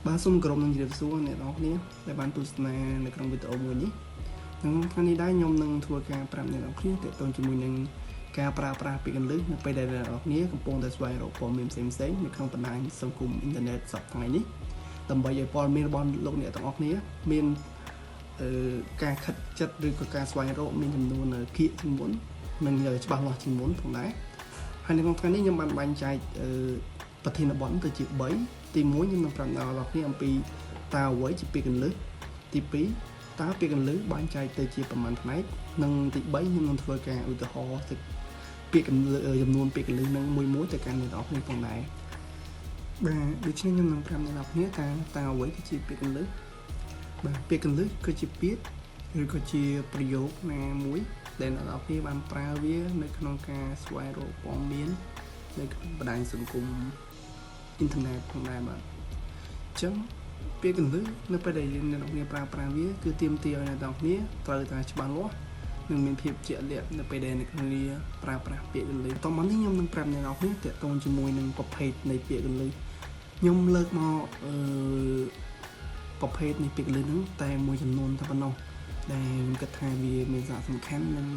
បាទសូមគោរពនឹងជម្រាបសួរអ្នកនរគ្នាដែលបានទស្សនានៅក្នុងវីដេអូមួយនេះក្នុងថ្ងៃនេះដែរខ្ញុំនឹងធ្វើការប្រាប់អ្នកនរគ្នាទាក់ទងជាមួយនឹងការប្រើប្រាស់ពាក្យកន្លឹះនៅពេលដែលអ្នកនរគ្នាកំពុងតែស្វែងរកព័ត៌មានផ្សេងៗនៅក្នុងបណ្ដាញសង្គមអ៊ីនធឺណិតសប្តាហ៍ថ្ងៃនេះដើម្បីឲ្យព័ត៌មានរបស់លោកអ្នកទាំងអស់គ្នាមានការខិតចិត្តឬក៏ការស្វែងរកមានចំនួនគៀកជាងមុននិងច្បាស់លាស់ជាងមុនផងដែរហើយនៅក្នុងថ្ងៃនេះខ្ញុំបានបែងចែកប្រធានបទទៅជា3ទី1ខ្ញុំនឹងប្រាប់ដល់អ្នកគ្នាអំពីតើអ្វីជាពាក្យកន្លឹះទី2តើពាក្យកន្លឹះបែងចែកទៅជាប្រមាណផ្នែកនិងទី3ខ្ញុំនឹងធ្វើការឧទាហរណ៍ទៅពាក្យកន្លឹះចំនួនពាក្យកន្លឹះនឹងមួយទៅកាន់អ្នកនរគ្នាផងដែរបាទដូច្នេះខ្ញុំនឹងប្រាប់អ្នកនរគ្នាតើអ្វីគឺជាពាក្យកន្លឹះបាទពាក្យកន្លឹះគឺជាពាក្យឬក៏ជាប្រយោគណាមួយដែលអ្នកនរគ្នាបានប្រើវានៅក្នុងការស្វែងរកព័ត៌មាននៅក្នុងបណ្ដាញសង្គមអ៊ីនធឺណិតផងដែរបាទអញ្ចឹងពាក្យកន្លឹះនៅពេលដែលអ្នកនរគ្នាប្រើប្រាស់វាគឺទាមទារឲ្យអ្នកនរគ្នាត្រូវតែច្បាស់លាស់និងមានភាពជាក់លាក់នៅពេលដែលអ្នកនរគ្នាប្រើប្រាស់ពាក្យកន្លឹះតោះមកនេះខ្ញុំនឹងប្រាប់អ្នកនរគ្នាទាក់ទងជាមួយនឹងប្រភេទនៃពាក្យកន្លឹះខ្ញុំលើកមកប្រភេទនៃពាក្យកន្លឹះហ្នឹងតែមួយចំនួនតែប៉ុណ្ណោះដែលខ្ញុំគិតថាវាមានសារៈសំខាន់និង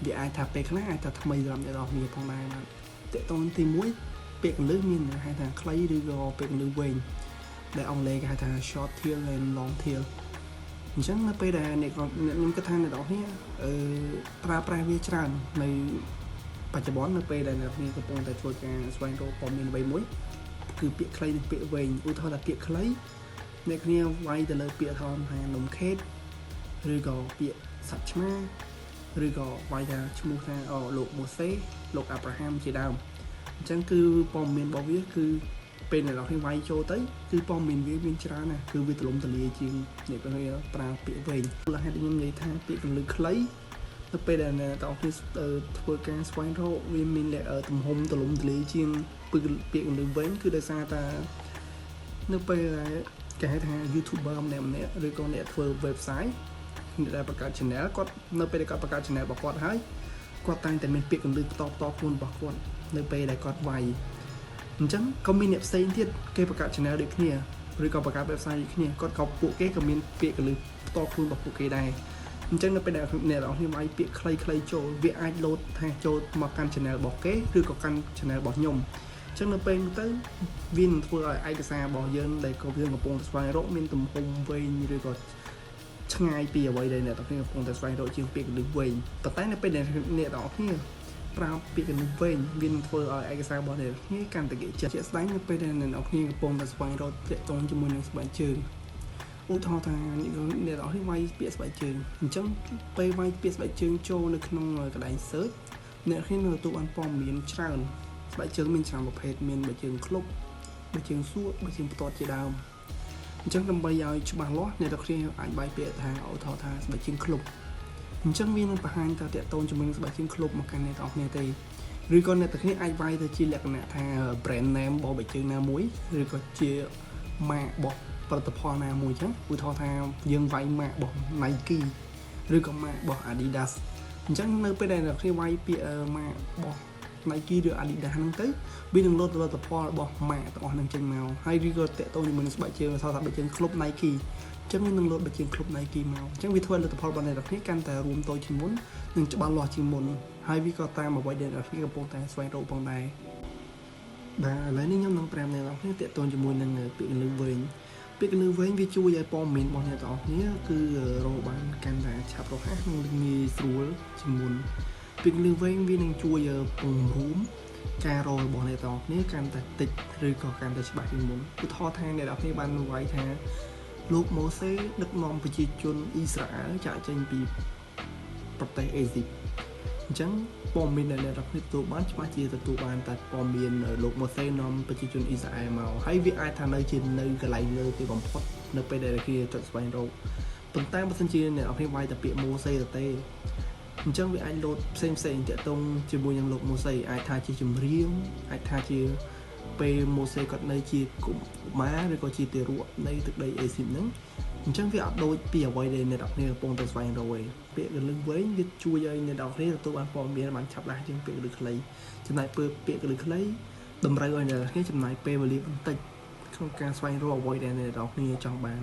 វាអាចថាពេលខ្លះអាចថាថ្មីសម្រាប់អ្នកនរគ្នាផងដែរបាទទាក់ទងទី1ពាក្យកន្លឹះមានហៅថាខ្លីឬក៏ពាក្យកន្លឹះវែងដែលអង់គ្លេសគេហៅថា short tail and long tail អញ្ចឹងនៅពេលដែលអ្នកខ្ញុំគិតថាអ្នកនរគ្នាប្រើប្រាស់វាច្រើននៅបច្ចុប្បន្ននៅពេលដែលអ្នកគ្នាកំពុងតែធ្វើការស្វែងរកព័ត៌មានអ្វីមួយគឺពាក្យខ្លីនិងពាក្យវែងឧទាហរណ៍ថាពាក្យខ្លីអ្នកគ្នាវាយទៅលើពាក្យថានំខេតឬក៏ពាក្យសត្វឆ្មាឬក៏វាយថាឈ្មោះថាលោកម៉ូសេលោកអាប់រ៉ាហាំជាដើមអញ្ចឹងគឺព័ត៌មានរបស់វាគឺពេលអ្នកនរគ្នាវាយចូលទៅគឺព័ត៌មានវាមានច្រើនណាស់គឺវាទលំទលាយជាងអ្នកគ្នាប្រើពាក្យវែងមូលហេតុខ្ញុំនិយាយថាពាក្យកន្លឹះខ្លីនៅពេលដែលអ្នកនរគ្នាធ្វើការស្វែងរកវាមានទំហំទលំទលាយជាងពាក្យកន្លឹះវែងគឺដោយសារតែនៅពេលដែលគេហៅថា YouTuber ម្នាក់ឬក៏អ្នកធ្វើ website អ្នកដែលបង្កើត channel គាត់នៅពេលដែលគាត់បង្កើត channel របស់គាត់ហើយគាត់តែងតែមានពាក្យកន្លឹះផ្ទាល់ខ្លួនរបស់គាត់នៅពេលដែលគាត់វាយអញ្ចឹងក៏មានអ្នកផ្សេងទៀតគេបង្កើត channel ដូចគ្នាឬក៏បង្កើត website ដូចគ្នាគាត់ក៏ពួកគេក៏មានពាក្យកន្លឹះផ្ទាល់ខ្លួនរបស់ពួកគេដែរអញ្ចឹងនៅពេលដែលអ្នកនរគ្នាវាយពាក្យខ្លីៗចូលវាអាចលោតថាចូលមកកាន់ channel របស់គេឬក៏កាន់ channel របស់ខ្ញុំអញ្ចឹងនៅពេលទៅវានឹងធ្វើឲ្យឯកសាររបស់យើងដែលយើងកំពុងស្វែងរកមានទំហំវែងឬក៏ឆ្ងាយពីអ្វីដែលអ្នកនរគ្នាកំពុងតែស្វែងរកជាងពាក្យកន្លឹះវែងប៉ុន្តែនៅពេលដែលអ្នកនរគ្នាប្រើពាក្យកន្លឹះវែងវានឹងធ្វើឲ្យឯកសាររបស់អ្នកគ្នាកាន់តែជាក់ស្ដែងនៅពេលដែលអ្នកនរគ្នាកំពុងតែស្វែងរកទាក់ទងជាមួយនឹងស្បែកជើងឧទាហរណ៍ថាអ្នកនរគ្នាវាយពាក្យស្បែកជើងអញ្ចឹងពេលវាយពាក្យស្បែកជើងចូលនៅក្នុងកន្លែង search អ្នកគ្នានឹងទទួលបានព័ត៌មានច្រើនស្បែកជើងមានច្រើនប្រភេទមានស្បែកជើងឃ្លុបស្បែកជើងសួរស្បែកជើងផ្ទាត់ជាដើមអញ្ចឹងដើម្បីឲ្យច្បាស់លាស់អ្នកនរគ្នាអាចវាយពាក្យថាឧទាហរណ៍ថាស្បែកជើងឃ្លុបអញ្ចឹងវានឹងបង្ហាញថាតាក់ទងជាមួយនឹងស្បែកជើងឃ្លុបមកកាន់អ្នកនរគ្នាទេឬក៏អ្នកនរគ្នាអាចវាយទៅជាលក្ខណៈថា brand name របស់ស្បែកជើងណាមួយឬក៏ជា mark របស់ផលិតផលណាមួយអញ្ចឹងឧទាហរណ៍ថាយើងវាយ mark របស់ Nike ឬក៏ mark របស់ Adidas អញ្ចឹងនៅពេលដែលអ្នកគ្នាវាយពាក្យ mark របស់ Nike ឬ Adidas ហ្នឹងទៅវានឹងលោតផលិតផលរបស់ mark ទាំងអស់ហ្នឹងចេញមកហើយឬក៏តាក់ទងជាមួយនឹងស្បែកជើងថាស្បែកជើង Club Nike អញ្ចឹងវានឹងលោតបើជាង Club Nike មកអញ្ចឹងវាធ្វើផលិតផលរបស់អ្នកនរគ្នាកាន់តែរួមតូចជាងមុននិងច្បាស់លាស់ជាងមុនហើយវាក៏តាមអ្វីដែលអ្នកនរគ្នាកំពុងតែស្វែងរកផងដែរបាទឥឡូវនេះខ្ញុំនឹងប្រាប់អ្នកនរគ្នាតាក់ទងជាមួយនឹងពាក្យកន្លឹះវែងពាក្យកន្លឹះវែងវាជួយឲ្យព័ត៌មានរបស់អ្នកទាំងអស់គ្នាគឺរកបានកាន់តែឆាប់រហ័សនិងងាយស្រួលជាងមុនពាក្យកន្លឹះវែងវានឹងជួយពង្រួមការរករបស់អ្នកទាំងអស់គ្នាកាន់តែតិចឬក៏កាន់តែច្បាស់ជាងមុនឧទាហរណ៍ថាអ្នកទាំងអស់គ្នាបានវាយថាលោកម៉ូសេដឹកនាំប្រជាជនអ៊ីស្រាអែលចាកចេញពីប្រទេសអេស៊ីបអញ្ចឹងព័ត៌មានដែលអ្នកទាំងអស់គ្នាទទួលបានច្បាស់ជាទទួលបានតែព័ត៌មានលោកម៉ូសេនាំប្រជាជនអ៊ីស្រាអែលមកហើយវាអាចថានៅជានៅកន្លែងលើទីបំផុតនៅពេលដែលគេចុចស្វែងរកប៉ុន្តែបើសិនជាអ្នកទាំងអស់គ្នាវាយតែពាក្យម៉ូសេទេអញ្ចឹងវាអាចលោតផ្សេងតាក់ទងជាមួយនឹងលោកម៉ូសេអាចថាជាចម្រៀងអាចថាជាពេលម៉ូសេគាត់នៅជាកុមារឬក៏ជាទារកនៅទឹកដីអេស៊ីបហ្នឹងអញ្ចឹងវាអត់ដូចពីអ្វីដែលអ្នកនរគ្នាកំពុងតែស្វែងរកឯងពាក្យកន្លឹះវែងវាជួយឲ្យអ្នកនរគ្នាទទួលបានព័ត៌មានបានឆាប់រហ័សជាងពាក្យកន្លឹះខ្លីចំណែកពាក្យកន្លឹះខ្លីតម្រូវឲ្យអ្នកនរគ្នាចំណាយពេលវេលាបន្តិច ក្នុងការស្វែងរកអ្វីដែលអ្នកនរគ្នាចង់បាន